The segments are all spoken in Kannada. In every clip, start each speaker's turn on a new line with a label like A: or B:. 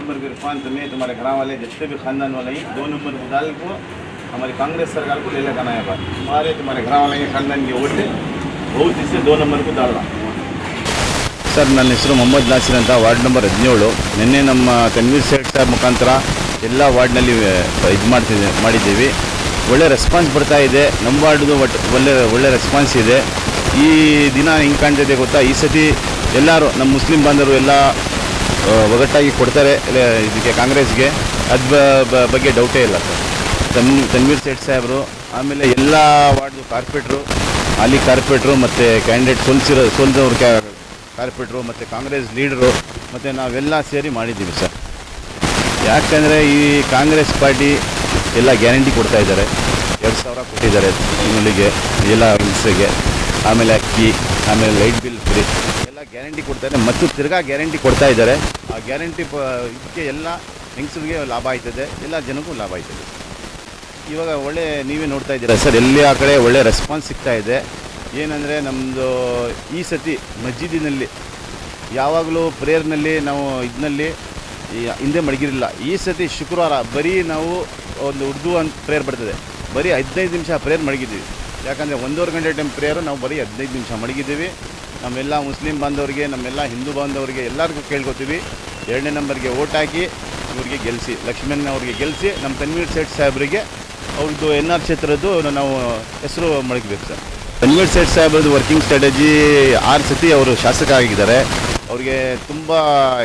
A: नंबर के इरफान तुम्हें तुम्हारे घर वाले जितने भी ख़ानदान वाले हैं 2 नंबर मुदाल को हमारी कांग्रेस सरकार को ले लगाना है बात तुम्हारे घर वाले के ख़ानदान की वोट बहुत इससे 2 नंबर को डालना
B: ಸರ್. ನನ್ನ ಹೆಸರು ಮೊಹಮ್ಮದ್ ನಾಸಿರ್ ಅಂತ, ವಾರ್ಡ್ ನಂಬರ್ 17. ನಿನ್ನೆ ನಮ್ಮ ತನ್ವೀರ್ ಸೇಠ್ ಸಾಹೇಬ್ ಮುಖಾಂತರ ಎಲ್ಲ ವಾರ್ಡ್ನಲ್ಲಿ ಇದು ಮಾಡಿದ್ದೀವಿ. ಒಳ್ಳೆ ರೆಸ್ಪಾನ್ಸ್ ಬರ್ತಾ ಇದೆ. ನಮ್ಮ ವಾರ್ಡ್ದು ಒಳ್ಳೆ ರೆಸ್ಪಾನ್ಸ್ ಇದೆ. ಈ ದಿನ ಹಿಂಗೆ ಕಾಣ್ತಿದೆ ಗೊತ್ತಾ, ಈ ಸತಿ ಎಲ್ಲರೂ ನಮ್ಮ ಮುಸ್ಲಿಂ ಬಾಂಧವರು ಎಲ್ಲ ಒಗ್ಗಟ್ಟಾಗಿ ಕೊಡ್ತಾರೆ ಇದಕ್ಕೆ ಕಾಂಗ್ರೆಸ್ಗೆ. ಅದ್ರ ಬಗ್ಗೆ ಡೌಟೇ ಇಲ್ಲ ಸರ್. ತನ್ವೀರ್ ಸೇಠ್ ಸಾಹೇಬರು, ಆಮೇಲೆ ಎಲ್ಲ ವಾರ್ಡ್ದು ಕಾರ್ಪೊರೇಟ್ರು, ಹಾಲಿ ಕಾರ್ಪೊರೇಟ್ರು ಮತ್ತು ಕ್ಯಾಂಡಿಡೇಟ್ ಸೋಲ್ದವ್ರ ಕಾರ್ಪೊರೇಟ್ರು ಮತ್ತು ಕಾಂಗ್ರೆಸ್ ಲೀಡರು ಮತ್ತು ನಾವೆಲ್ಲ ಸೇರಿ ಮಾಡಿದ್ದೀವಿ ಸರ್. ಯಾಕಂದರೆ ಈ ಕಾಂಗ್ರೆಸ್ ಪಾರ್ಟಿ ಎಲ್ಲ ಗ್ಯಾರಂಟಿ ಕೊಡ್ತಾ ಇದ್ದಾರೆ. 2,000 ಕೊಟ್ಟಿದ್ದಾರೆ ತಿಂಗಳಿಗೆ ಎಲ್ಲ ಹಿಂಸೆಗೆ, ಆಮೇಲೆ ಅಕ್ಕಿ, ಆಮೇಲೆ ಲೈಟ್ ಬಿಲ್ ಫ್ರೀ ಎಲ್ಲ ಗ್ಯಾರಂಟಿ ಕೊಡ್ತಾರೆ. ಮತ್ತು ತಿರ್ಗಾ ಗ್ಯಾರಂಟಿ ಕೊಡ್ತಾ ಇದ್ದಾರೆ. ಆ ಗ್ಯಾರಂಟಿ ಇದಕ್ಕೆ ಎಲ್ಲ ಹೆಂಗಸರಿಗೆ ಲಾಭ ಆಯ್ತದೆ, ಎಲ್ಲ ಜನಕ್ಕೂ ಲಾಭ ಆಯ್ತದೆ. ಇವಾಗ ಒಳ್ಳೆ ನೀವೇ ನೋಡ್ತಾ ಇದ್ದೀರಾ ಸರ್, ಎಲ್ಲಿ ಆ ಕಡೆ ಒಳ್ಳೆ ರೆಸ್ಪಾನ್ಸ್ ಸಿಗ್ತಾ ಇದೆ. ಏನಂದರೆ ನಮ್ಮದು ಈ ಸತಿ ಮಸ್ಜಿದಿನಲ್ಲಿ ಯಾವಾಗಲೂ ಪ್ರೇಯರ್ನಲ್ಲಿ ನಾವು ಇದರಲ್ಲಿ ಹಿಂದೆ ಮಡಗಿರಲಿಲ್ಲ. ಈ ಸತಿ ಶುಕ್ರವಾರ ಬರೀ ನಾವು ಒಂದು ಉರ್ದು ಅಂತ ಪ್ರೇಯರ್ ಬರ್ತದೆ, ಬರೀ 15 ನಿಮಿಷ ಪ್ರೇಯರ್ ಮಡಗಿದ್ದೀವಿ. ಯಾಕಂದರೆ 1.5 ಗಂಟೆ ಟೈಮ್ ಪ್ರೇಯರು ನಾವು ಬರೀ 15 ನಿಮಿಷ ಮಡಗಿದ್ದೀವಿ. ನಮ್ಮೆಲ್ಲ ಮುಸ್ಲಿಂ ಬಾಂಧವರಿಗೆ, ನಮ್ಮೆಲ್ಲ ಹಿಂದೂ ಬಾಂಧವರಿಗೆ ಎಲ್ಲರಿಗೂ ಕೇಳ್ಕೊತೀವಿ, 2ನೇ ನಂಬರ್ಗೆ ಓಟ್ ಹಾಕಿ ಇವ್ರಿಗೆ ಗೆಲ್ಲಿಸಿ, ಲಕ್ಷ್ಮಣ್ ಅವ್ರಿಗೆ ಗೆಲ್ಲಿಸಿ, ನಮ್ಮ ತನ್ವೀರ್ ಸೇಠ್ ಸಾಹೇಬರಿಗೆ ಅವ್ರದ್ದು NR ಕ್ಷೇತ್ರದ್ದು ನಾವು ಹೆಸರು ಮಡಗಬೇಕು ಸರ್. ತನ್ವೀರ್ ಸೇಠ್ ಸಾಹೇಬ್ರದ್ದು ವರ್ಕಿಂಗ್ ಸ್ಟ್ರಾಟಜಿ 6 ಸತಿ ಅವರು ಶಾಸಕ ಆಗಿದ್ದಾರೆ. ಅವ್ರಿಗೆ ತುಂಬ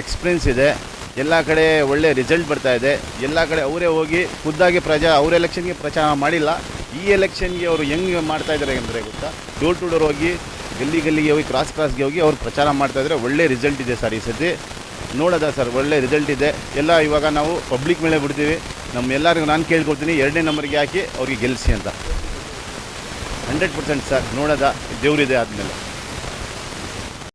B: ಎಕ್ಸ್ಪೀರಿಯನ್ಸ್ ಇದೆ. ಎಲ್ಲ ಕಡೆ ಒಳ್ಳೆ ರಿಸಲ್ಟ್ ಬರ್ತಾ ಇದೆ. ಎಲ್ಲ ಕಡೆ ಅವರೇ ಹೋಗಿ ಖುದ್ದಾಗಿ ಅವ್ರ ಎಲೆಕ್ಷನ್ಗೆ ಪ್ರಚಾರ ಮಾಡಿಲ್ಲ. ಈ ಎಲೆಕ್ಷನ್ಗೆ ಅವರು ಹೆಂಗೆ ಮಾಡ್ತಾ ಇದ್ದಾರೆ ಅಂದರೆ ಗೊತ್ತಾ, ಡೋರ್ ಟು ಡೋರ್ ಹೋಗಿ ಗಲ್ಲಿಗೆ ಹೋಗಿ ಕ್ರಾಸ್ಗೆ ಹೋಗಿ ಅವ್ರು ಪ್ರಚಾರ ಮಾಡ್ತಾಯಿದ್ದಾರೆ. ಒಳ್ಳೆ ರಿಸಲ್ಟ್ ಇದೆ ಸರ್ ಈ ಸತಿ. ನೋಡೋದ ಸರ್, ಒಳ್ಳೆ ರಿಸಲ್ಟ್ ಇದೆ. ಎಲ್ಲ ಇವಾಗ ನಾವು ಪಬ್ಲಿಕ್ ಮೇಲೆ ಬಿಡ್ತೀವಿ. ಎಲ್ಲರಿಗೂ ನಾನು ಕೇಳ್ಕೊಳ್ತೀನಿ, 2ನೇ ನಂಬರ್ಗೆ ಹಾಕಿ ಅವ್ರಿಗೆ ಗೆಲ್ಲಿಸಿ ಅಂತ. 100% ಸರ್. ನೋಡೋದ ದೇವರಿದೆ ಆದಮೇಲೆ